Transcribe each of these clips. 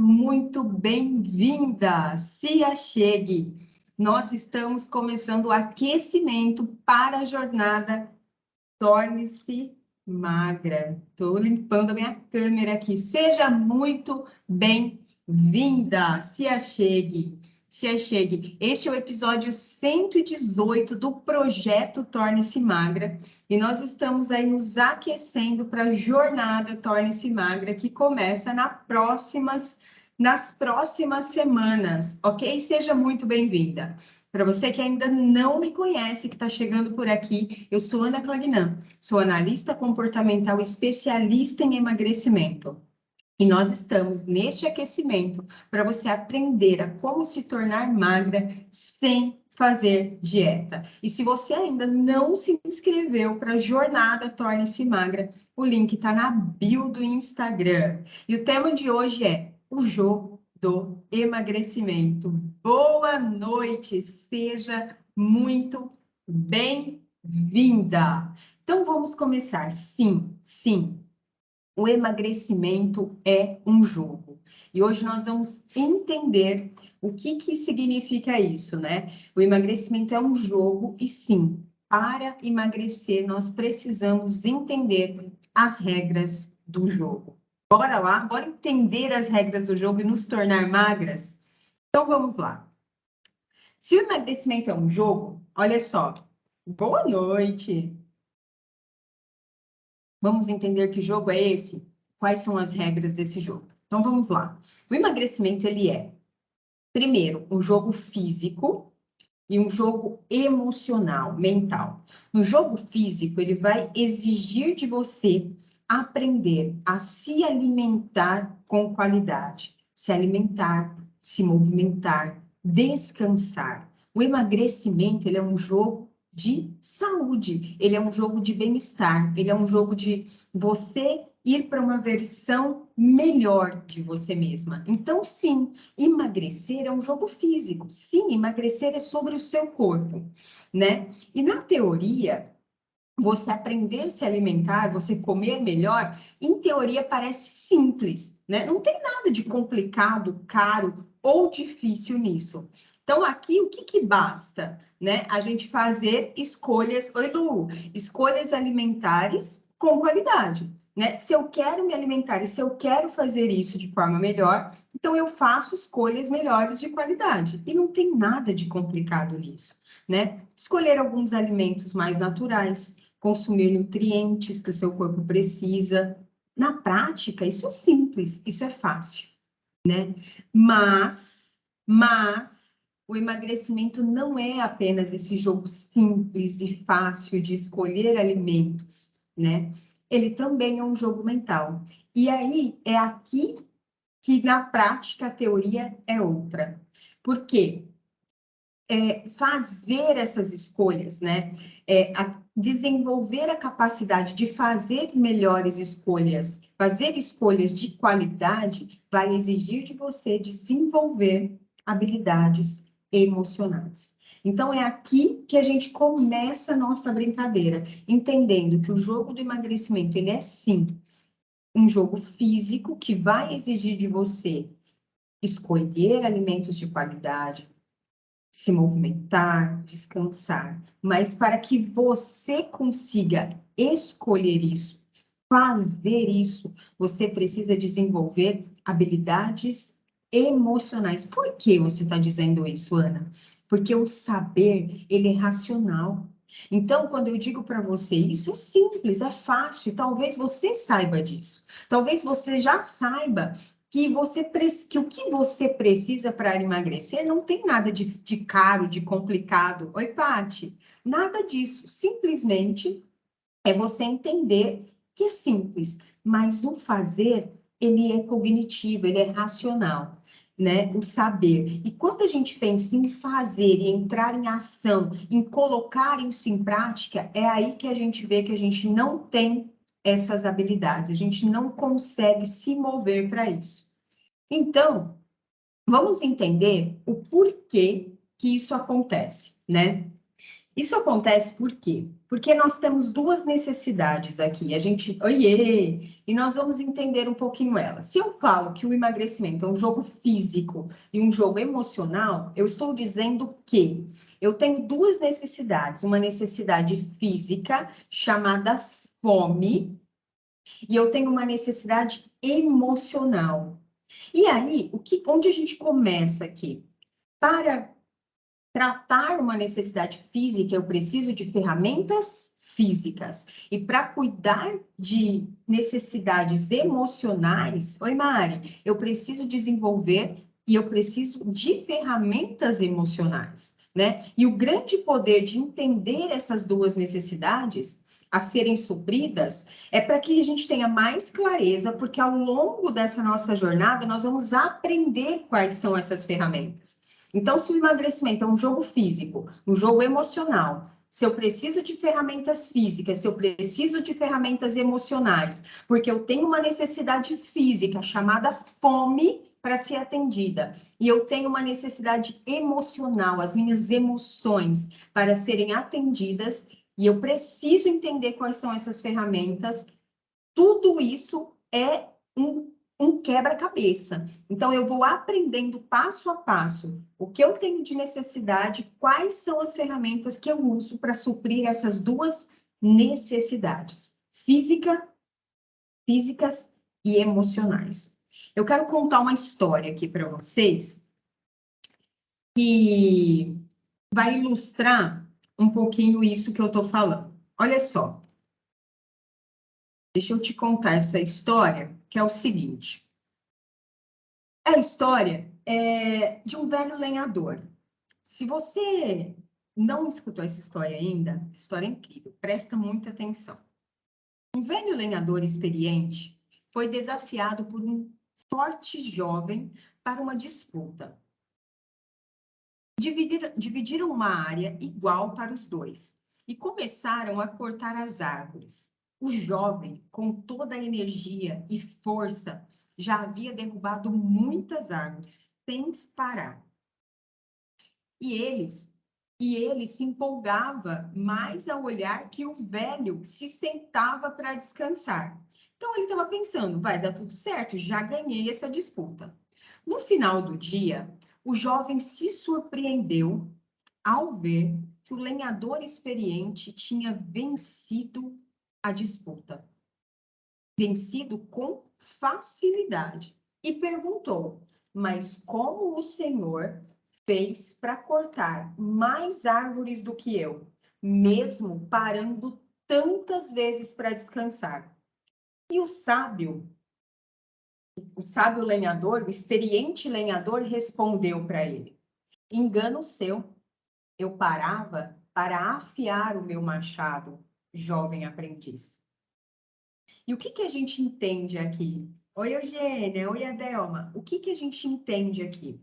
muito bem-vinda. Se achegue. Nós estamos começando o aquecimento para a jornada Torne-se Magra. Estou limpando a minha câmera aqui. Seja muito bem-vinda. Se achegue. Se achegue. Este é o episódio 118 do projeto Torne-se Magra. E nós estamos aí nos aquecendo para a jornada Torne-se Magra, que começa nas próximas semanas, ok? Seja muito bem-vinda. Para você que ainda não me conhece, que está chegando por aqui, eu sou Ana Clagnan, sou analista comportamental especialista em emagrecimento. E nós estamos neste aquecimento para você aprender a como se tornar magra sem fazer dieta. E se você ainda não se inscreveu para a jornada Torne-se Magra, o link está na bio do Instagram. E o tema de hoje é o jogo do emagrecimento. Boa noite, seja muito bem-vinda. Então vamos começar. Sim. O emagrecimento é um jogo. E hoje nós vamos entender o que significa isso, né? O emagrecimento é um jogo e sim, para emagrecer nós precisamos entender as regras do jogo. Bora lá, bora entender as regras do jogo e nos tornar magras? Então vamos lá. Se o emagrecimento é um jogo, olha só. Boa noite. Vamos entender que jogo é esse? Quais são as regras desse jogo? Então, vamos lá. O emagrecimento, ele é, primeiro, um jogo físico e um jogo emocional, mental. No jogo físico, ele vai exigir de você aprender a se alimentar com qualidade, se alimentar, se movimentar, descansar. O emagrecimento, ele é um jogo de saúde, ele é um jogo de bem-estar, ele é um jogo de você ir para uma versão melhor de você mesma. Então, sim, emagrecer é um jogo físico. Sim, emagrecer é sobre o seu corpo, né? E na teoria, você aprender a se alimentar, você comer melhor, em teoria parece simples, né? Não tem nada de complicado, caro ou difícil nisso. Então, aqui, o que basta, né? A gente fazer escolhas, oi Lu, escolhas alimentares com qualidade, né? Se eu quero me alimentar e se eu quero fazer isso de forma melhor, então eu faço escolhas melhores de qualidade. E não tem nada de complicado nisso, né? Escolher alguns alimentos mais naturais, consumir nutrientes que o seu corpo precisa. Na prática, isso é simples, isso é fácil, né? Mas o emagrecimento não é apenas esse jogo simples e fácil de escolher alimentos, né? Ele também é um jogo mental. E aí é aqui que na prática a teoria é outra. Por quê? Fazer essas escolhas, né? Desenvolver a capacidade de fazer melhores escolhas, fazer escolhas de qualidade, vai exigir de você desenvolver habilidades emocionais. Então, é aqui que a gente começa a nossa brincadeira, entendendo que o jogo do emagrecimento, ele é sim um jogo físico que vai exigir de você escolher alimentos de qualidade, se movimentar, descansar, mas para que você consiga escolher isso, fazer isso, você precisa desenvolver habilidades emocionais. Por que você está dizendo isso, Ana? Porque o saber, ele é racional. Então, quando eu digo para você, isso é simples, é fácil, talvez você saiba disso. Talvez você já saiba que o que você precisa para emagrecer não tem nada de caro, de complicado. Oi, Paty, nada disso. Simplesmente é você entender que é simples, mas o fazer, ele é cognitivo, ele é racional, né? O saber. E quando a gente pensa em fazer e entrar em ação, em colocar isso em prática, é aí que a gente vê que a gente não tem essas habilidades, a gente não consegue se mover para isso. Então, vamos entender o porquê que isso acontece, né? Isso acontece por quê? Porque nós temos duas necessidades aqui. Oiê! E nós vamos entender um pouquinho elas. Se eu falo que o emagrecimento é um jogo físico e um jogo emocional, eu estou dizendo que eu tenho duas necessidades. Uma necessidade física, chamada fome, e eu tenho uma necessidade emocional. E aí, onde a gente começa aqui? Para tratar uma necessidade física, eu preciso de ferramentas físicas. E para cuidar de necessidades emocionais, oi, Mari, eu preciso desenvolver e eu preciso de ferramentas emocionais, né? E o grande poder de entender essas duas necessidades a serem supridas é para que a gente tenha mais clareza, porque ao longo dessa nossa jornada nós vamos aprender quais são essas ferramentas. Então, se o emagrecimento é um jogo físico, um jogo emocional, se eu preciso de ferramentas físicas, se eu preciso de ferramentas emocionais, porque eu tenho uma necessidade física chamada fome para ser atendida, e eu tenho uma necessidade emocional, as minhas emoções para serem atendidas, e eu preciso entender quais são essas ferramentas, tudo isso é um quebra-cabeça. Então, eu vou aprendendo passo a passo o que eu tenho de necessidade, quais são as ferramentas que eu uso para suprir essas duas necessidades, físicas e emocionais. Eu quero contar uma história aqui para vocês que vai ilustrar um pouquinho isso que eu estou falando. Olha só, deixa eu te contar essa história, que é o seguinte. É a história de um velho lenhador. Se você não escutou essa história ainda, história é incrível, presta muita atenção. Um velho lenhador experiente foi desafiado por um forte jovem para uma disputa. Dividiram uma área igual para os dois e começaram a cortar as árvores. O jovem, com toda a energia e força, já havia derrubado muitas árvores sem parar. E ele se empolgava mais ao olhar que o velho se sentava para descansar. Então ele estava pensando, vai dar tudo certo, já ganhei essa disputa. No final do dia, o jovem se surpreendeu ao ver que o lenhador experiente tinha vencido a disputa, vencido com facilidade, e perguntou: mas como o senhor fez para cortar mais árvores do que eu, mesmo parando tantas vezes para descansar? E o sábio lenhador, o experiente lenhador, respondeu para ele: engano seu, eu parava para afiar o meu machado, jovem aprendiz. E o que a gente entende aqui? Oi, Eugênia, oi, Adelma. O que a gente entende aqui?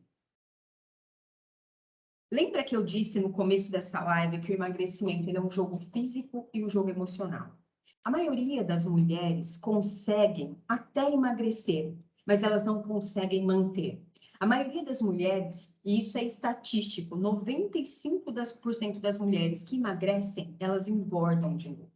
Lembra que eu disse no começo dessa live que o emagrecimento é um jogo físico e um jogo emocional? A maioria das mulheres conseguem até emagrecer, mas elas não conseguem manter. A maioria das mulheres, e isso é estatístico, 95% das mulheres que emagrecem, elas engordam de novo.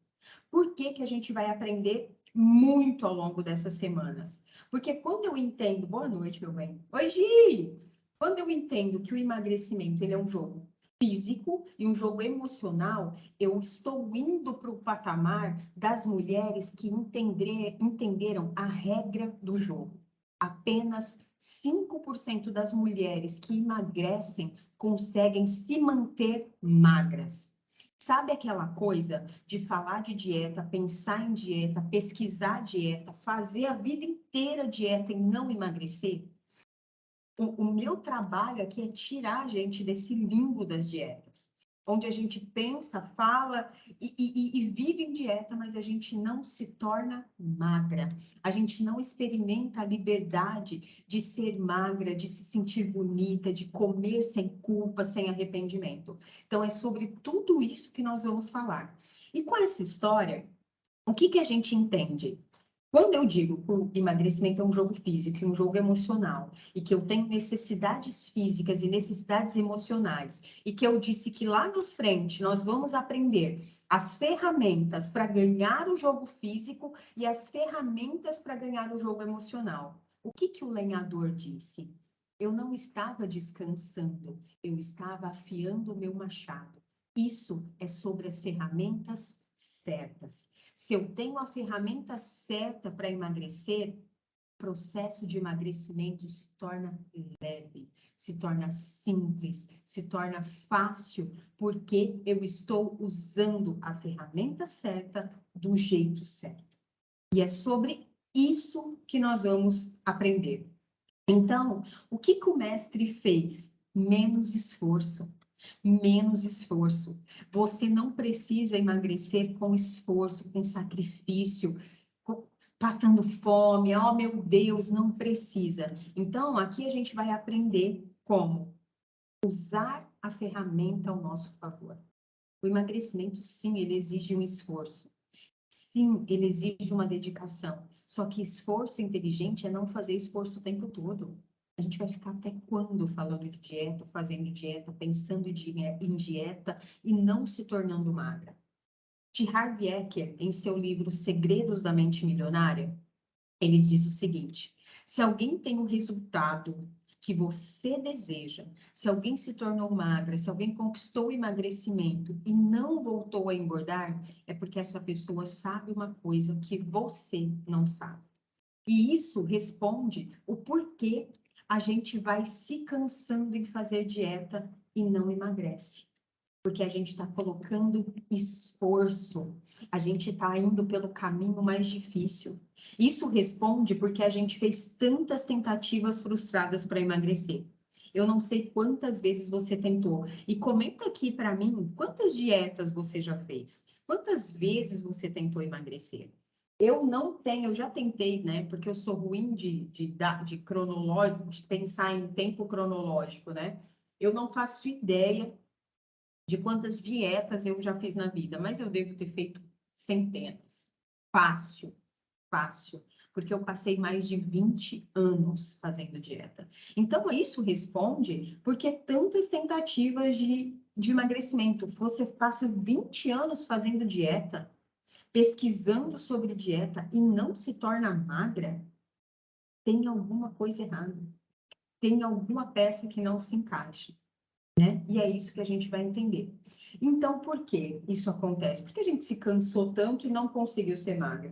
Por que a gente vai aprender muito ao longo dessas semanas? Porque quando eu entendo... Boa noite, meu bem. Oi, Gi! Quando eu entendo que o emagrecimento ele é um jogo físico e um jogo emocional, eu estou indo para o patamar das mulheres que entenderam a regra do jogo. Apenas 5% das mulheres que emagrecem conseguem se manter magras. Sabe aquela coisa de falar de dieta, pensar em dieta, pesquisar dieta, fazer a vida inteira dieta e não emagrecer? O meu trabalho aqui é tirar a gente desse limbo das dietas, onde a gente pensa, fala e vive em dieta, mas a gente não se torna magra. A gente não experimenta a liberdade de ser magra, de se sentir bonita, de comer sem culpa, sem arrependimento. Então, é sobre tudo isso que nós vamos falar. E com essa história, o que a gente entende? Quando eu digo que o emagrecimento é um jogo físico e um jogo emocional, e que eu tenho necessidades físicas e necessidades emocionais, e que eu disse que lá na frente nós vamos aprender as ferramentas para ganhar o jogo físico e as ferramentas para ganhar o jogo emocional. O que o lenhador disse? Eu não estava descansando, eu estava afiando o meu machado. Isso é sobre as ferramentas certas. Se eu tenho a ferramenta certa para emagrecer, o processo de emagrecimento se torna leve, se torna simples, se torna fácil, porque eu estou usando a ferramenta certa do jeito certo. E é sobre isso que nós vamos aprender. Então, o que o mestre fez? Menos esforço. Menos esforço. Você não precisa emagrecer com esforço, com sacrifício, passando fome. Oh, meu Deus, não precisa. Então, aqui a gente vai aprender como usar a ferramenta ao nosso favor. O emagrecimento, sim, ele exige um esforço. Sim, ele exige uma dedicação. Só que esforço inteligente é não fazer esforço o tempo todo. A gente vai ficar até quando falando de dieta, fazendo dieta, pensando em dieta e não se tornando magra? T. Harv Eker, em seu livro Segredos da Mente Milionária, ele diz o seguinte: se alguém tem o resultado que você deseja, se alguém se tornou magra, se alguém conquistou o emagrecimento e não voltou a engordar, é porque essa pessoa sabe uma coisa que você não sabe. E isso responde o porquê a gente vai se cansando em fazer dieta e não emagrece. Porque a gente está colocando esforço, a gente está indo pelo caminho mais difícil. Isso responde porque a gente fez tantas tentativas frustradas para emagrecer. Eu não sei quantas vezes você tentou. E comenta aqui para mim quantas dietas você já fez. Quantas vezes você tentou emagrecer? Eu não tenho, eu já tentei, né? Porque eu sou ruim de cronológico, de pensar em tempo cronológico, né? Eu não faço ideia de quantas dietas eu já fiz na vida, mas eu devo ter feito centenas. Fácil, fácil. Porque eu passei mais de 20 anos fazendo dieta. Então, isso responde porque tantas tentativas de emagrecimento. Você passa 20 anos fazendo dieta, pesquisando sobre dieta e não se torna magra, tem alguma coisa errada. Tem alguma peça que não se encaixa. Né? E é isso que a gente vai entender. Então, por que isso acontece? Porque a gente se cansou tanto e não conseguiu ser magra.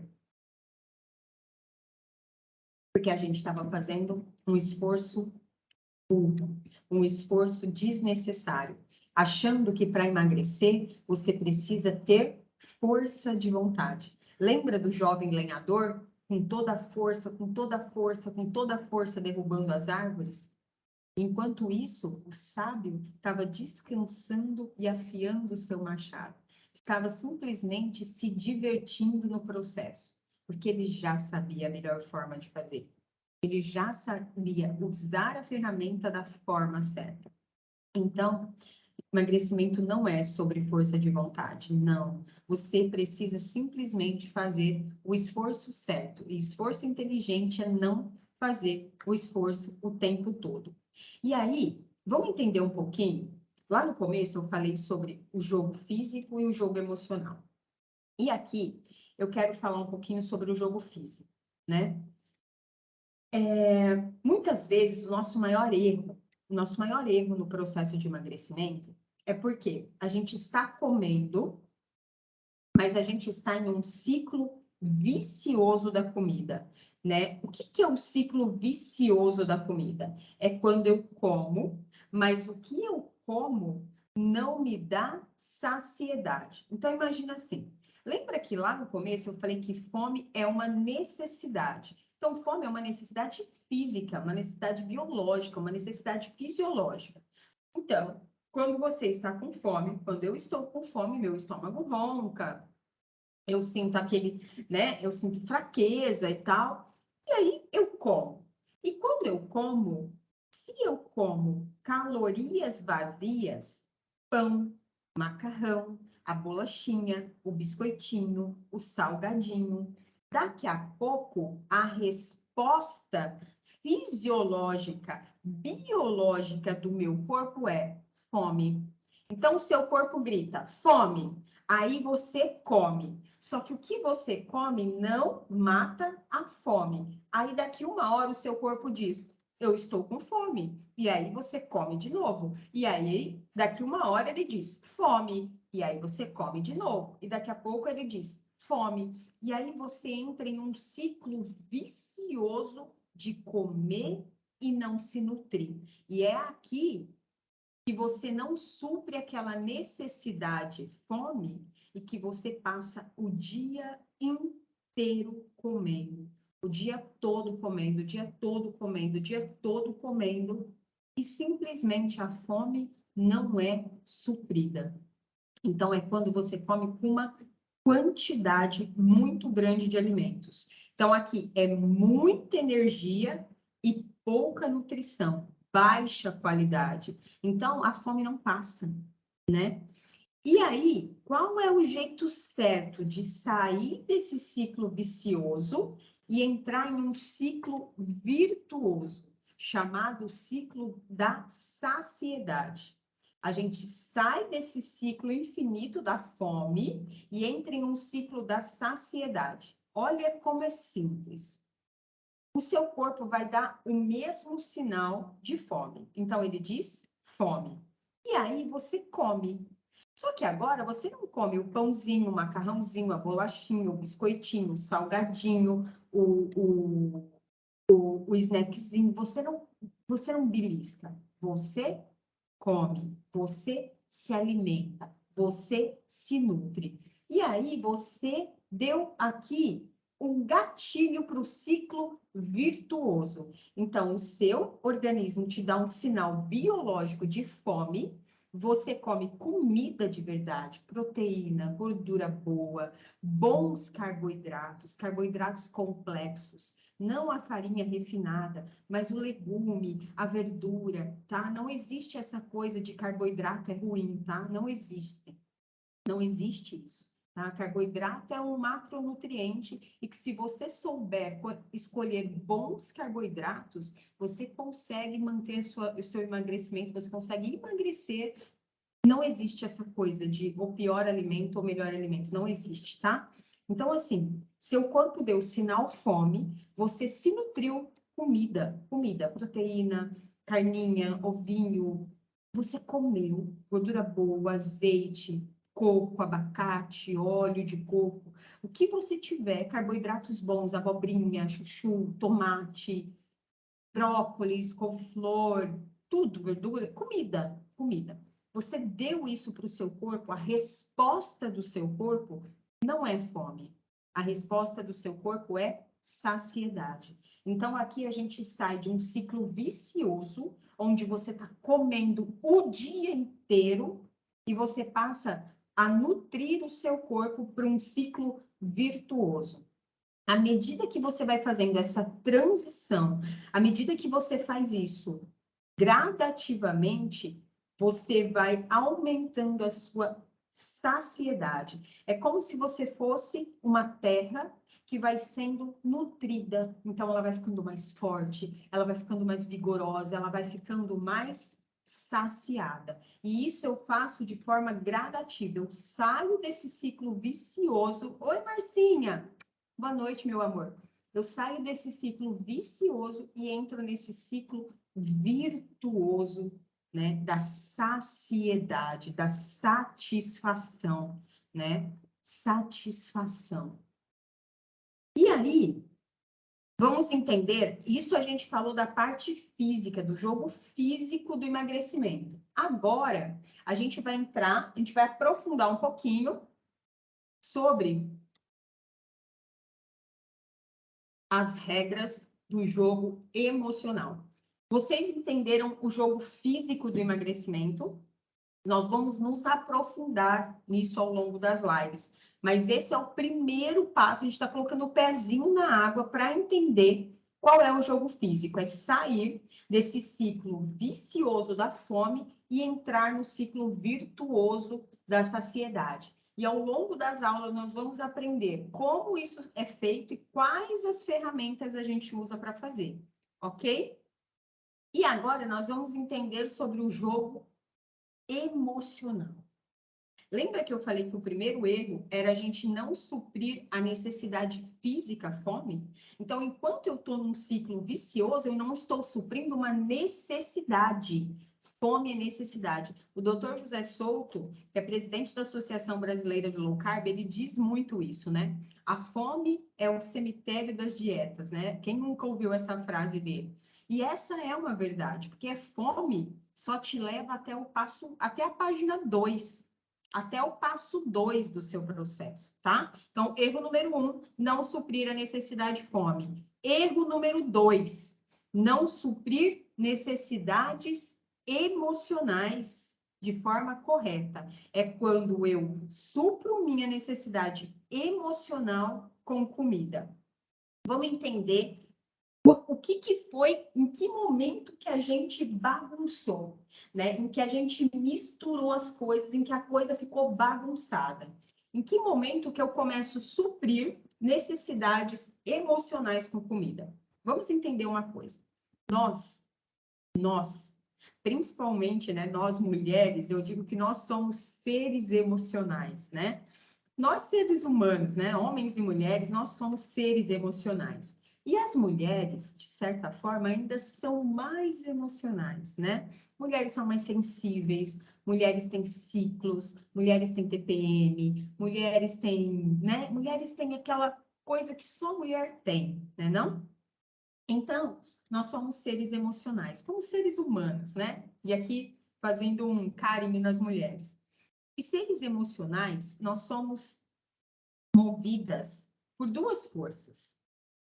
Porque a gente estava fazendo um esforço um esforço desnecessário, achando que para emagrecer você precisa ter força de vontade. Lembra do jovem lenhador com toda a força, com toda a força, com toda a força derrubando as árvores? Enquanto isso, o sábio estava descansando e afiando o seu machado. Estava simplesmente se divertindo no processo, porque ele já sabia a melhor forma de fazer. Ele já sabia usar a ferramenta da forma certa. Então, emagrecimento não é sobre força de vontade, não. Você precisa simplesmente fazer o esforço certo. E esforço inteligente é não fazer o esforço o tempo todo. E aí, vamos entender um pouquinho? Lá no começo eu falei sobre o jogo físico e o jogo emocional. E aqui eu quero falar um pouquinho sobre o jogo físico, né? Muitas vezes o nosso maior erro no processo de emagrecimento é porque a gente está comendo, mas a gente está em um ciclo vicioso da comida, né? O que é o ciclo vicioso da comida? É quando eu como, mas o que eu como não me dá saciedade. Então, imagina assim. Lembra que lá no começo eu falei que fome é uma necessidade. Então, fome é uma necessidade física, uma necessidade biológica, uma necessidade fisiológica. Então, quando você está com fome, quando eu estou com fome, meu estômago ronca, eu sinto aquele, né? Eu sinto fraqueza e tal. E aí eu como. E quando eu como, se eu como calorias vazias, pão, macarrão, a bolachinha, o biscoitinho, o salgadinho, Daqui a pouco, a resposta fisiológica, biológica do meu corpo é fome. Então, o seu corpo grita, fome. Aí você come. Só que o que você come não mata a fome. Aí, daqui uma hora, o seu corpo diz, eu estou com fome. E aí, você come de novo. E aí, daqui uma hora, ele diz, fome. E aí, você come de novo. E daqui a pouco, ele diz, fome. E aí você entra em um ciclo vicioso de comer e não se nutrir. E é aqui que você não supre aquela necessidade, fome, e que você passa o dia inteiro comendo. O dia todo comendo, o dia todo comendo, o dia todo comendo. E simplesmente a fome não é suprida. Então, é quando você come com uma quantidade muito grande de alimentos. Então, aqui é muita energia e pouca nutrição, baixa qualidade. Então, a fome não passa, né? E aí, qual é o jeito certo de sair desse ciclo vicioso e entrar em um ciclo virtuoso, chamado ciclo da saciedade? A gente sai desse ciclo infinito da fome e entra em um ciclo da saciedade. Olha como é simples. O seu corpo vai dar o mesmo sinal de fome. Então, ele diz fome. E aí, você come. Só que agora você não come o pãozinho, o macarrãozinho, a bolachinha, o biscoitinho, o salgadinho, o snackzinho. Você não belisca. Você come, você se alimenta, você se nutre. E aí você deu aqui um gatilho para o ciclo virtuoso. Então, o seu organismo te dá um sinal biológico de fome, você come comida de verdade, proteína, gordura boa, bons carboidratos, carboidratos complexos, não a farinha refinada, mas o legume, a verdura, tá? Não existe essa coisa de carboidrato é ruim, tá? Não existe. Não existe isso. Tá? Carboidrato é um macronutriente e que se você souber escolher bons carboidratos, você consegue manter o seu emagrecimento, você consegue emagrecer. Não existe essa coisa de o pior alimento ou melhor alimento, não existe, tá? Então, assim, seu corpo deu sinal fome, você se nutriu comida, proteína, carninha, ovinho, você comeu gordura boa, azeite, coco, abacate, óleo de coco, o que você tiver, carboidratos bons, abobrinha, chuchu, tomate, brócolis, couve-flor, tudo, verdura, comida. Você deu isso para o seu corpo, a resposta do seu corpo não é fome. A resposta do seu corpo é saciedade. Então, aqui a gente sai de um ciclo vicioso, onde você está comendo o dia inteiro e você passa a nutrir o seu corpo para um ciclo virtuoso. À medida que você vai fazendo essa transição, à medida que você faz isso gradativamente, você vai aumentando a sua saciedade. É como se você fosse uma terra que vai sendo nutrida. Então, ela vai ficando mais forte, ela vai ficando mais vigorosa, ela vai ficando mais saciada. E isso eu faço de forma gradativa. Eu saio desse ciclo vicioso. Oi, Marcinha! Boa noite, meu amor. Eu saio desse ciclo vicioso e entro nesse ciclo virtuoso, né, da saciedade, da satisfação, né? Satisfação. E aí, vamos entender, isso a gente falou da parte física, do jogo físico do emagrecimento. Agora, a gente vai aprofundar um pouquinho sobre as regras do jogo emocional. Vocês entenderam o jogo físico do emagrecimento? Nós vamos nos aprofundar nisso ao longo das lives. Mas esse é o primeiro passo, a gente está colocando o pezinho na água para entender qual é o jogo físico. É sair desse ciclo vicioso da fome e entrar no ciclo virtuoso da saciedade. E ao longo das aulas nós vamos aprender como isso é feito e quais as ferramentas a gente usa para fazer, ok? E agora nós vamos entender sobre o jogo emocional. Lembra que eu falei que o primeiro erro era a gente não suprir a necessidade física, a fome? Então, enquanto eu estou num ciclo vicioso, eu não estou suprindo uma necessidade. Fome é necessidade. O Dr. José Souto, que é presidente da Associação Brasileira de Low Carb, ele diz muito isso, né? A fome é o cemitério das dietas, né? Quem nunca ouviu essa frase dele? E essa é uma verdade, porque a fome só te leva até a página 2, até o passo 2 do seu processo, tá? Então, erro número 1, não suprir a necessidade de fome. Erro número 2, não suprir necessidades emocionais de forma correta. É quando eu supro minha necessidade emocional com comida. Vamos entender o que foi, em que momento que a gente bagunçou, né? Em que a gente misturou as coisas, em que a coisa ficou bagunçada. Em que momento que eu começo a suprir necessidades emocionais com comida? Vamos entender uma coisa. Nós, principalmente, né, nós mulheres, eu digo que nós somos seres emocionais, né? Nós, seres humanos, né, homens e mulheres, nós somos seres emocionais. E as mulheres, de certa forma, ainda são mais emocionais, né? Mulheres são mais sensíveis, mulheres têm ciclos, mulheres têm TPM, mulheres têm, né? Mulheres têm aquela coisa que só mulher tem, né, não? Então, nós somos seres emocionais, como seres humanos, né? E aqui fazendo um carinho nas mulheres. E seres emocionais, nós somos movidas por duas forças: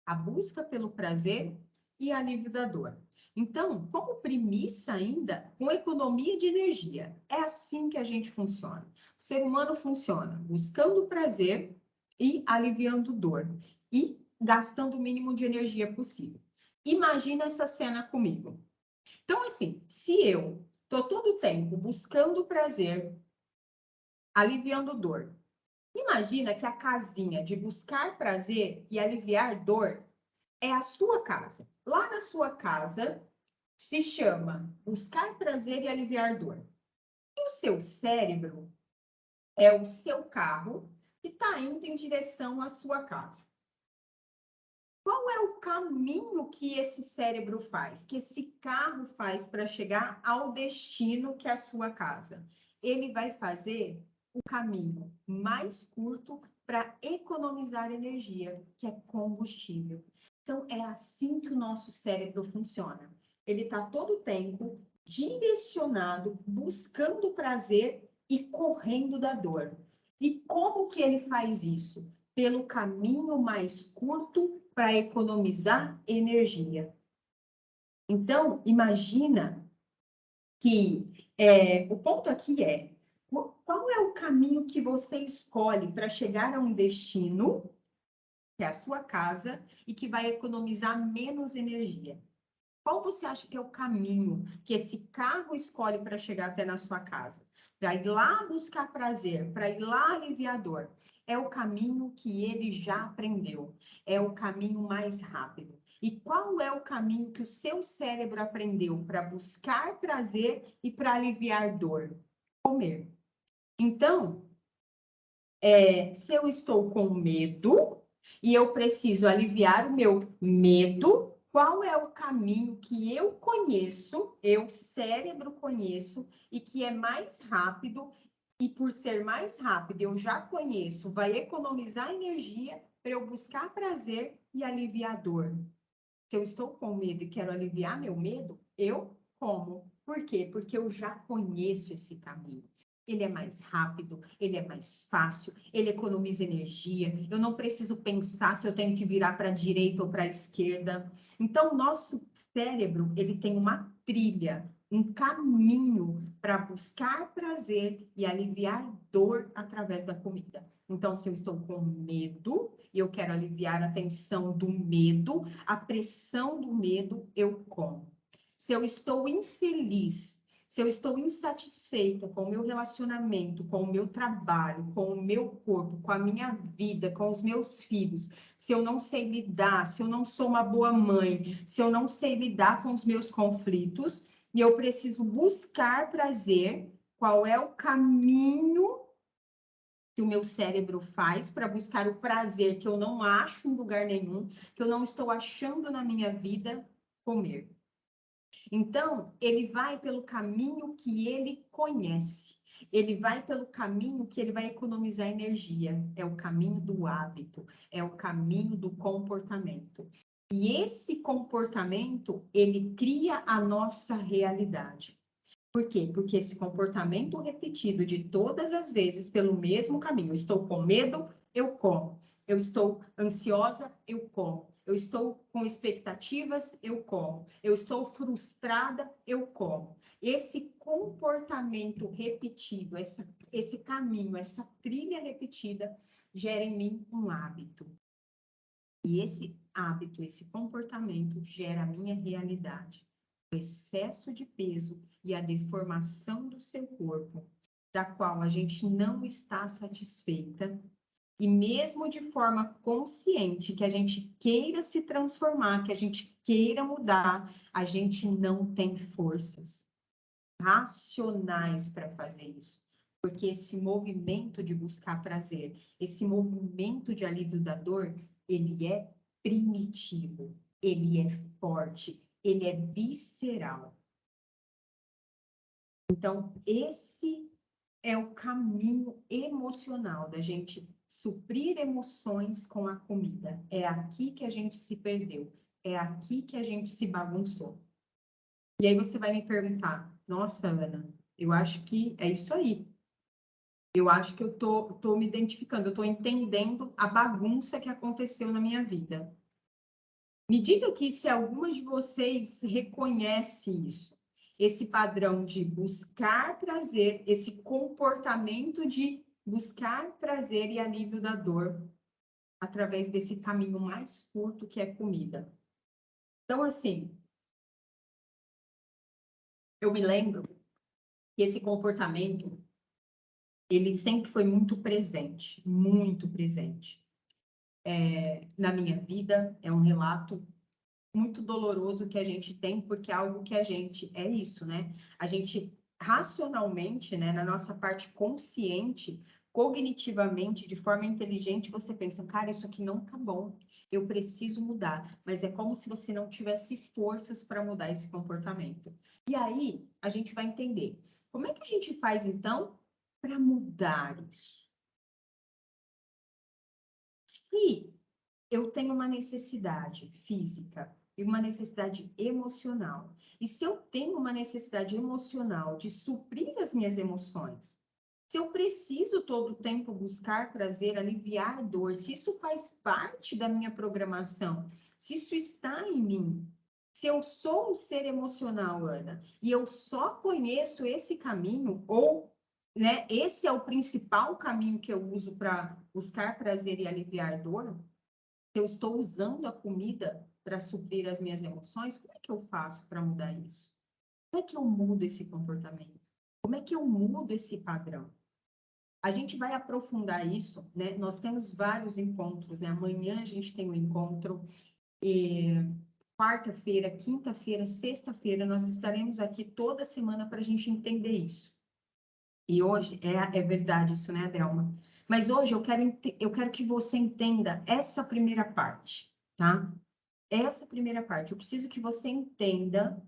a busca pelo prazer e alívio da dor. Então, como premissa ainda, com economia de energia, é assim que a gente funciona. O ser humano funciona buscando prazer e aliviando dor, e gastando o mínimo de energia possível. Imagina essa cena comigo. Então, assim, se eu estou todo o tempo buscando prazer, aliviando dor, imagina que a casinha de buscar prazer e aliviar dor é a sua casa. Lá na sua casa se chama buscar prazer e aliviar dor. E o seu cérebro é o seu carro que está indo em direção à sua casa. Qual é o caminho que esse cérebro faz, que esse carro faz para chegar ao destino que é a sua casa? Ele vai fazer o caminho mais curto para economizar energia, que é combustível. Então, é assim que o nosso cérebro funciona. Ele está todo o tempo direcionado, buscando prazer e correndo da dor. E como que ele faz isso? Pelo caminho mais curto para economizar energia. Então, imagina que o ponto aqui é: qual é o caminho que você escolhe para chegar a um destino, que é a sua casa, e que vai economizar menos energia? Qual você acha que é o caminho que esse carro escolhe para chegar até na sua casa? Para ir lá buscar prazer, para ir lá aliviar dor. É o caminho que ele já aprendeu. É o caminho mais rápido. E qual é o caminho que o seu cérebro aprendeu para buscar prazer e para aliviar dor? Comer. Então, se eu estou com medo e eu preciso aliviar o meu medo, qual é o caminho que eu conheço, eu, cérebro, conheço, e que é mais rápido, e por ser mais rápido, eu já conheço, vai economizar energia para eu buscar prazer e aliviar dor. Se eu estou com medo e quero aliviar meu medo, eu como. Por quê? Porque eu já conheço esse caminho. Ele é mais rápido, ele é mais fácil, ele economiza energia. Eu não preciso pensar se eu tenho que virar para a direita ou para a esquerda. Então, o nosso cérebro, ele tem uma trilha, um caminho para buscar prazer e aliviar dor através da comida. Então, se eu estou com medo e eu quero aliviar a tensão do medo, a pressão do medo, eu como. Se eu estou infeliz, Se eu estou insatisfeita com o meu relacionamento, com o meu trabalho, com o meu corpo, com a minha vida, com os meus filhos, se eu não sei lidar, se eu não sou uma boa mãe, se eu não sei lidar com os meus conflitos, e eu preciso buscar prazer, qual é o caminho que o meu cérebro faz para buscar o prazer que eu não acho em lugar nenhum, que eu não estou achando na minha vida, comer. Então, ele vai pelo caminho que ele conhece. Ele vai pelo caminho que ele vai economizar energia. É o caminho do hábito, é o caminho do comportamento. E esse comportamento, ele cria a nossa realidade. Por quê? Porque esse comportamento repetido de todas as vezes pelo mesmo caminho. Eu estou com medo, eu como. Eu estou ansiosa, eu como. Eu estou com expectativas, eu como. Eu estou frustrada, eu como. Esse comportamento repetido, esse caminho, essa trilha repetida, gera em mim um hábito. E esse hábito, esse comportamento gera a minha realidade. O excesso de peso e a deformação do seu corpo, da qual a gente não está satisfeita, e mesmo de forma consciente, que a gente queira se transformar, que a gente queira mudar, a gente não tem forças racionais para fazer isso. Porque esse movimento de buscar prazer, esse movimento de alívio da dor, ele é primitivo, ele é forte, ele é visceral. Então, esse é o caminho emocional da gente suprir emoções com a comida. É aqui que a gente se perdeu, é aqui que a gente se bagunçou. E aí você vai me perguntar, nossa, Ana, eu acho que é isso aí. Eu acho que eu tô me identificando, eu tô entendendo a bagunça que aconteceu na minha vida. Me diga aqui se alguma de vocês reconhece isso, esse padrão de buscar prazer, esse comportamento de buscar prazer e alívio da dor através desse caminho mais curto que é comida. Então, assim, eu me lembro que esse comportamento, ele sempre foi muito presente, muito presente. Na minha vida, é um relato muito doloroso que a gente tem, porque é algo que a gente, é isso, né? A gente racionalmente, né, na nossa parte consciente, cognitivamente, de forma inteligente, você pensa, cara, isso aqui não tá bom, eu preciso mudar. Mas é como se você não tivesse forças para mudar esse comportamento. E aí, a gente vai entender, como é que a gente faz, então, para mudar isso? Se eu tenho uma necessidade física e uma necessidade emocional. E se eu tenho uma necessidade emocional de suprir as minhas emoções, se eu preciso todo o tempo buscar prazer, aliviar dor, se isso faz parte da minha programação, se isso está em mim, se eu sou um ser emocional, Ana, e eu só conheço esse caminho, ou né, esse é o principal caminho que eu uso para buscar prazer e aliviar dor, se eu estou usando a comida para suprir as minhas emoções, como é que eu faço para mudar isso? Como é que eu mudo esse comportamento? Como é que eu mudo esse padrão? A gente vai aprofundar isso, né? Nós temos vários encontros, né? Amanhã a gente tem um encontro, quarta-feira, quinta-feira, sexta-feira, nós estaremos aqui toda semana para a gente entender isso. E hoje é verdade isso, né, Adelma? Mas hoje eu quero que você entenda essa primeira parte, tá? Essa primeira parte. Eu preciso que você entenda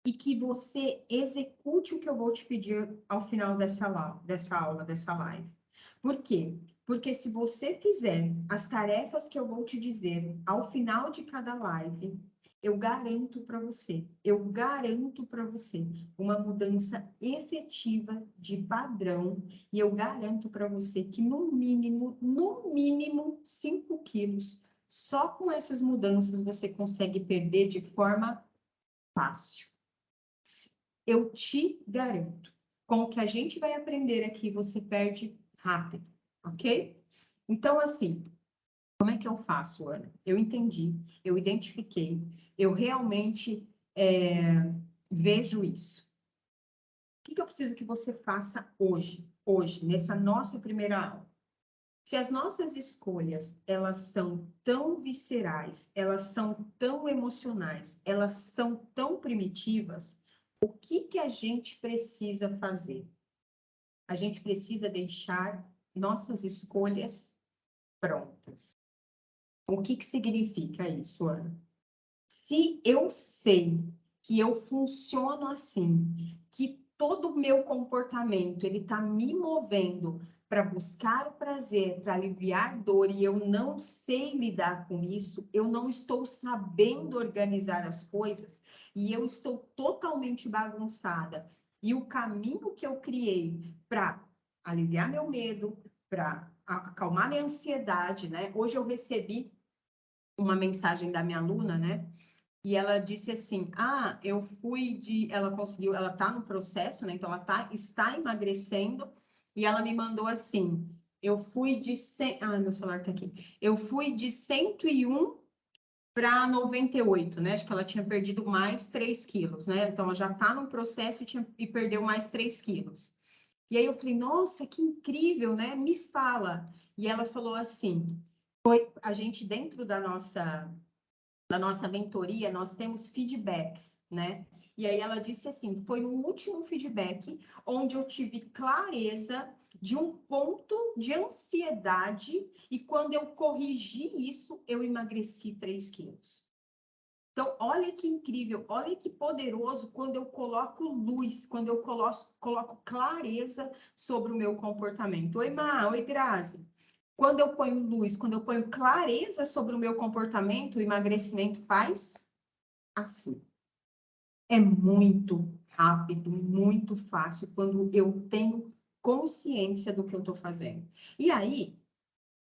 e que você execute o que eu vou te pedir ao final dessa live. Por quê? Porque se você fizer as tarefas que eu vou te dizer ao final de cada live, eu garanto para você uma mudança efetiva de padrão e eu garanto para você que no mínimo 5 quilos, só com essas mudanças você consegue perder de forma fácil. Eu te garanto. Com o que a gente vai aprender aqui, você perde rápido, ok? Então, assim, como é que eu faço, Ana? Eu entendi, eu identifiquei, eu realmente vejo isso. que eu preciso que você faça hoje, nessa nossa primeira aula? Se as nossas escolhas, elas são tão viscerais, elas são tão emocionais, elas são tão primitivas, o que a gente precisa fazer? A gente precisa deixar nossas escolhas prontas. O que significa isso, Ana? Se eu sei que eu funciono assim, que todo o meu comportamento ele está me movendo para buscar o prazer, para aliviar dor, e eu não sei lidar com isso, eu não estou sabendo organizar as coisas, e eu estou totalmente bagunçada. E o caminho que eu criei para aliviar meu medo, para acalmar minha ansiedade, né? Hoje eu recebi uma mensagem da minha aluna, né? E ela disse assim: eu fui de. Ela conseguiu, ela está no processo, né? Então, está emagrecendo. E ela me mandou assim: eu fui de. Meu celular está aqui. Eu fui de 101 para 98, né? Acho que ela tinha perdido mais 3 quilos, né? Então, ela já está no processo e perdeu mais 3 quilos. E aí eu falei: nossa, que incrível, né? Me fala. E ela falou assim: a gente, dentro da nossa mentoria, nós temos feedbacks, né? E aí ela disse assim, foi no último feedback onde eu tive clareza de um ponto de ansiedade e quando eu corrigi isso, eu emagreci 3 quilos. Então, olha que incrível, olha que poderoso quando eu coloco luz, quando eu coloco clareza sobre o meu comportamento. Oi, Má, oi, Grazi. Quando eu ponho luz, quando eu ponho clareza sobre o meu comportamento, o emagrecimento faz assim. É muito rápido, muito fácil quando eu tenho consciência do que eu estou fazendo. E aí,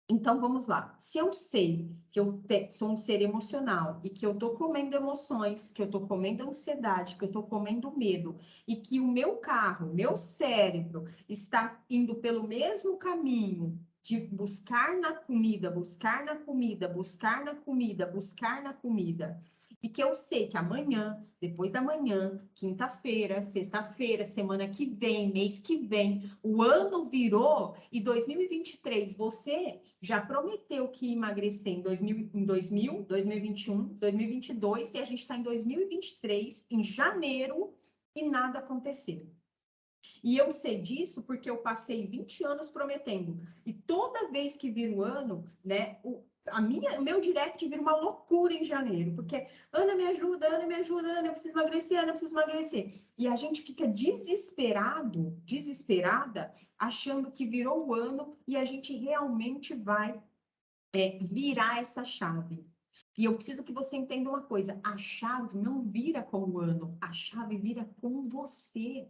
então vamos lá. Se eu sei que eu sou um ser emocional e que eu estou comendo emoções, que eu estou comendo ansiedade, que eu estou comendo medo e que o meu carro, meu cérebro está indo pelo mesmo caminho de buscar na comida, buscar na comida, buscar na comida, buscar na comida. E que eu sei que amanhã, depois da manhã, quinta-feira, sexta-feira, semana que vem, mês que vem, o ano virou e 2023 você já prometeu que ia emagrecer em 2021, 2022 e a gente está em 2023, em janeiro, e nada aconteceu. E eu sei disso porque eu passei 20 anos prometendo. E toda vez que vira o ano, né, o meu direct vira uma loucura em janeiro, porque Ana me ajuda, Ana, eu preciso emagrecer, Ana, eu preciso emagrecer. E a gente fica desesperada, achando que virou o ano e a gente realmente vai virar essa chave. E eu preciso que você entenda uma coisa: a chave não vira com o ano, a chave vira com você.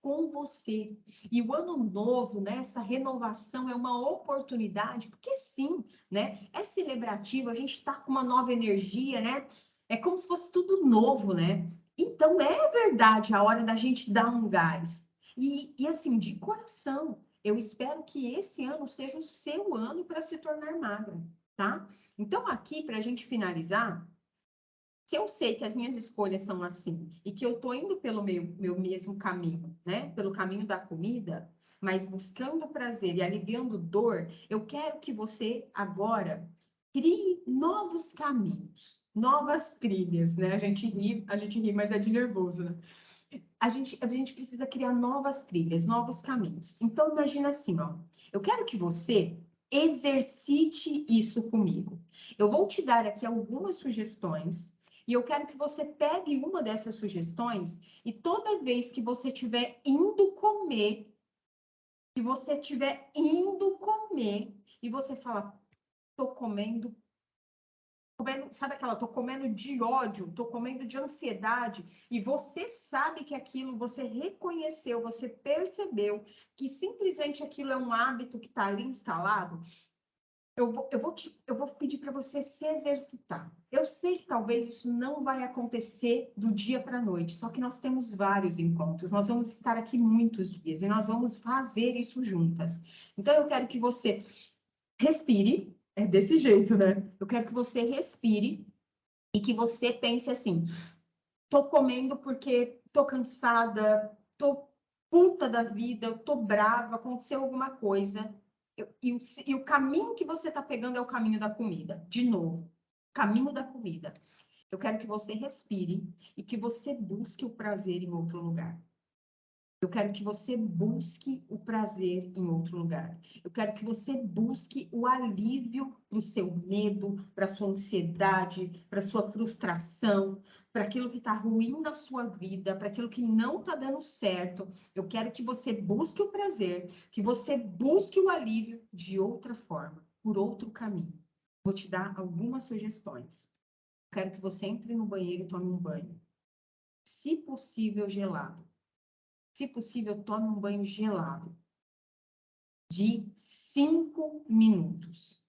Com você. E o ano novo, né, essa renovação é uma oportunidade, porque sim, né, é celebrativo, a gente está com uma nova energia, né, é como se fosse tudo novo, né, então é verdade a hora da gente dar um gás, e assim, de coração, eu espero que esse ano seja o seu ano para se tornar magra, tá? Então aqui, para a gente finalizar, se eu sei que as minhas escolhas são assim e que eu estou indo pelo meu mesmo caminho, né? Pelo caminho da comida, mas buscando prazer e aliviando dor, eu quero que você agora crie novos caminhos, novas trilhas, né? A gente ri, mas é de nervoso, né? A gente precisa criar novas trilhas, novos caminhos. Então, imagina assim, ó. Eu quero que você exercite isso comigo. Eu vou te dar aqui algumas sugestões e eu quero que você pegue uma dessas sugestões e toda vez que você estiver indo comer, se você estiver indo comer e você fala, tô comendo, sabe aquela, tô comendo de ódio, tô comendo de ansiedade, e você sabe que aquilo, você reconheceu, você percebeu que simplesmente aquilo é um hábito que está ali instalado, eu vou pedir para você se exercitar. Eu sei que talvez isso não vai acontecer do dia para a noite, só que nós temos vários encontros, nós vamos estar aqui muitos dias e nós vamos fazer isso juntas. Então, eu quero que você respire, é desse jeito, né? Eu quero que você respire e que você pense assim: tô comendo porque tô cansada, tô puta da vida, eu tô brava, aconteceu alguma coisa. E o caminho que você está pegando é o caminho da comida. De novo, caminho da comida. Eu quero que você respire e que você busque o prazer em outro lugar. Eu quero que você busque o prazer em outro lugar. Eu quero que você busque o alívio para o seu medo, para a sua ansiedade, para a sua frustração, para aquilo que está ruim na sua vida, para aquilo que não está dando certo. Eu quero que você busque o prazer, que você busque o alívio de outra forma, por outro caminho. Vou te dar algumas sugestões. Eu quero que você entre no banheiro e tome um banho. Se possível, gelado. Se possível, tome um banho gelado de 5 minutos.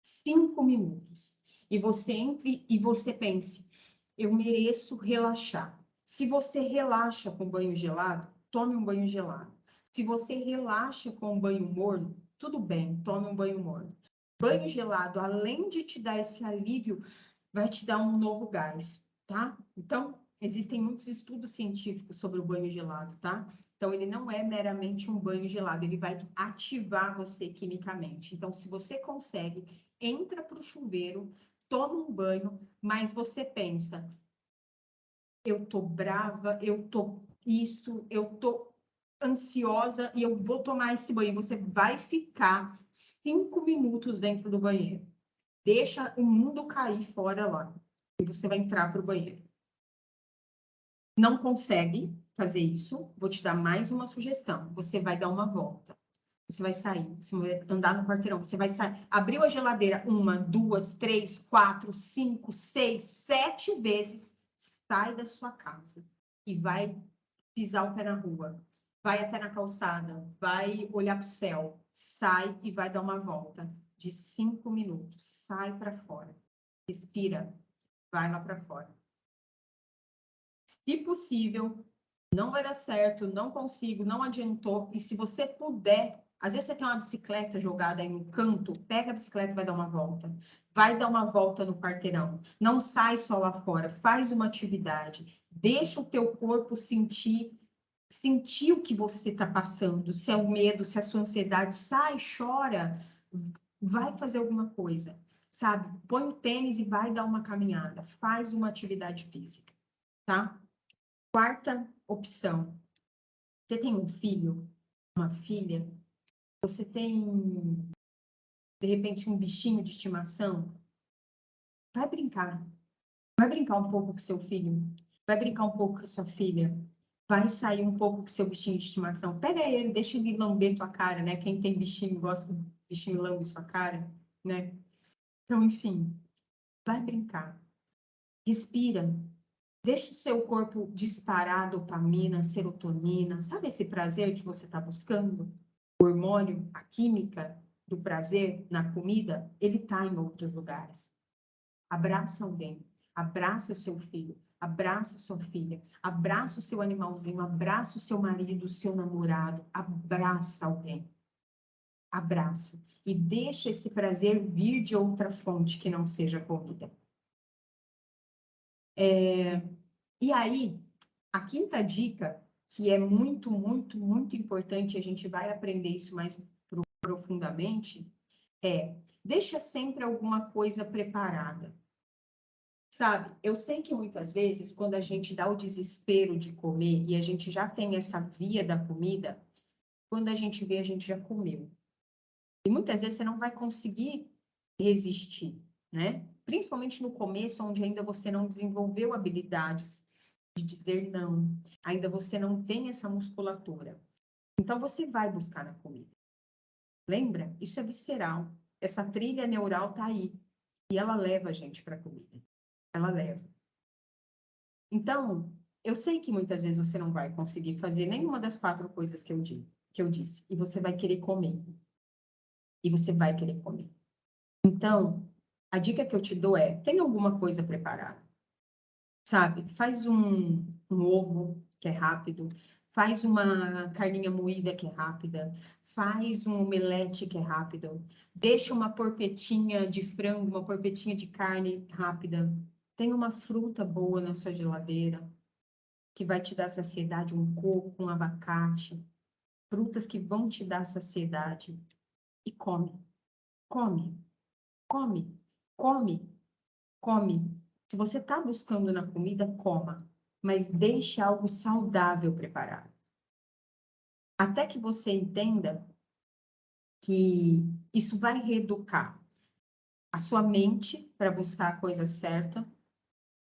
5 minutos. E você entre e você pense, eu mereço relaxar. Se você relaxa com banho gelado, tome um banho gelado. Se você relaxa com um banho morno, tudo bem, tome um banho morno. Banho gelado, além de te dar esse alívio, vai te dar um novo gás, tá? Então, existem muitos estudos científicos sobre o banho gelado, tá? Então, ele não é meramente um banho gelado, ele vai ativar você quimicamente. Então, se você consegue, entra para o chuveiro, toma um banho, mas você pensa, eu tô brava, eu tô isso, eu tô ansiosa e eu vou tomar esse banho. Você vai ficar 5 minutos dentro do banheiro. Deixa o mundo cair fora lá. E você vai entrar para o banheiro. Não consegue fazer isso? Vou te dar mais uma sugestão. Você vai dar uma volta. Você vai sair, você vai andar no quarteirão, você vai sair. Abriu a geladeira 1, 2, 3, 4, 5, 6, 7 vezes. Sai da sua casa e vai pisar o pé na rua. Vai até na calçada, vai olhar para o céu, sai e vai dar uma volta de 5 minutos. Sai para fora. Respira, vai lá para fora. Se possível, não vai dar certo, não consigo, não adiantou. E se você puder, às vezes você tem uma bicicleta jogada aí no canto, pega a bicicleta e vai dar uma volta. Vai dar uma volta no quarteirão. Não sai só lá fora, faz uma atividade. Deixa o teu corpo sentir o que você está passando, se é o medo, se é a sua ansiedade, sai, chora, vai fazer alguma coisa, sabe? Põe o tênis e vai dar uma caminhada, faz uma atividade física, tá? Quarta opção, você tem um filho, uma filha, você tem, de repente, um bichinho de estimação, vai brincar um pouco com seu filho, vai brincar um pouco com a sua filha, vai sair um pouco com seu bichinho de estimação, pega ele, deixa ele lamber tua cara, né? Quem tem bichinho gosta que o bichinho lambe sua cara, né? Então, enfim, vai brincar, respira, deixa o seu corpo disparar dopamina, serotonina, sabe esse prazer que você está buscando? O hormônio, a química do prazer na comida, ele está em outros lugares. Abraça alguém, abraça o seu filho, abraça sua filha, abraça o seu animalzinho, abraça o seu marido, o seu namorado, abraça alguém. Abraça. E deixa esse prazer vir de outra fonte que não seja comida. E aí, a quinta dica, que é muito, muito, muito importante, a gente vai aprender isso mais profundamente, é deixa sempre alguma coisa preparada. Sabe, eu sei que muitas vezes, quando a gente dá o desespero de comer e a gente já tem essa via da comida, quando a gente vê, a gente já comeu. E muitas vezes você não vai conseguir resistir, né? Principalmente no começo, onde ainda você não desenvolveu habilidades de dizer não, ainda você não tem essa musculatura. Então você vai buscar na comida. Lembra? Isso é visceral. Essa trilha neural tá aí e ela leva a gente para a comida. Ela leva. Então, eu sei que muitas vezes você não vai conseguir fazer nenhuma das 4 coisas que eu disse, e você vai querer comer. E você vai querer comer. Então, a dica que eu te dou é, tem alguma coisa preparada. Sabe? Faz um ovo, que é rápido. Faz uma carninha moída, que é rápida. Faz um omelete, que é rápido. Deixa uma porpetinha de frango, uma porpetinha de carne rápida. Tem uma fruta boa na sua geladeira. que vai te dar saciedade, um coco, um abacate, frutas que vão te dar saciedade. E come, come, come, come, come. Se você está buscando na comida, coma, mas deixe algo saudável preparado. Até que você entenda que isso vai reeducar a sua mente para buscar a coisa certa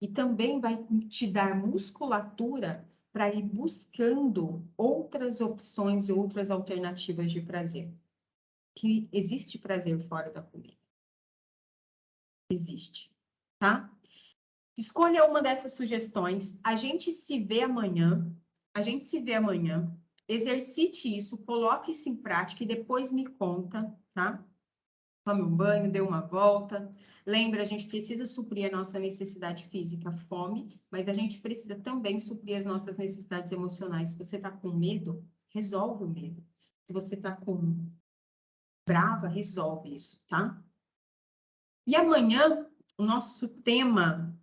e também vai te dar musculatura para ir buscando outras opções e outras alternativas de prazer. Que existe prazer fora da comida. Existe, tá? Escolha uma dessas sugestões. A gente se vê amanhã. A gente se vê amanhã. Exercite isso, coloque isso em prática e depois me conta, tá? Tome um banho, dê uma volta. Lembra, a gente precisa suprir a nossa necessidade física, fome, mas a gente precisa também suprir as nossas necessidades emocionais. Se você está com medo, resolve o medo. Se você está com brava, resolve isso, tá? E amanhã, o nosso tema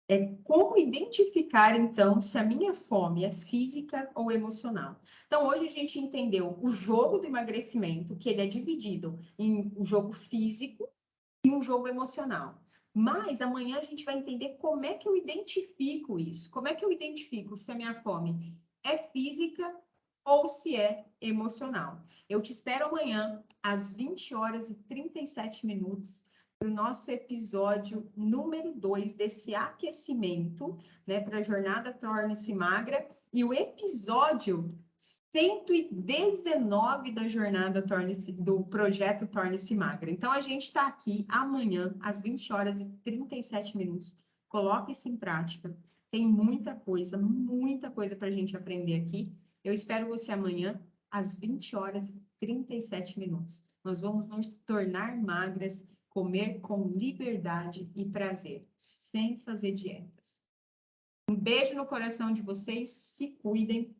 é como identificar, então, se a minha fome é física ou emocional. Então, hoje a gente entendeu o jogo do emagrecimento, que ele é dividido em um jogo físico e um jogo emocional. Mas amanhã a gente vai entender como é que eu identifico isso. Como é que eu identifico se a minha fome é física ou se é emocional. Eu te espero amanhã, às 20h37, para o nosso episódio número 2 desse aquecimento, né, para a jornada Torne-se Magra, e o episódio 119 da jornada do projeto Torne-se Magra. Então, a gente está aqui amanhã, às 20h37. Coloque isso em prática. Tem muita coisa para a gente aprender aqui. Eu espero você amanhã, às 20h37. Nós vamos nos tornar magras, comer com liberdade e prazer, sem fazer dietas. Um beijo no coração de vocês, se cuidem.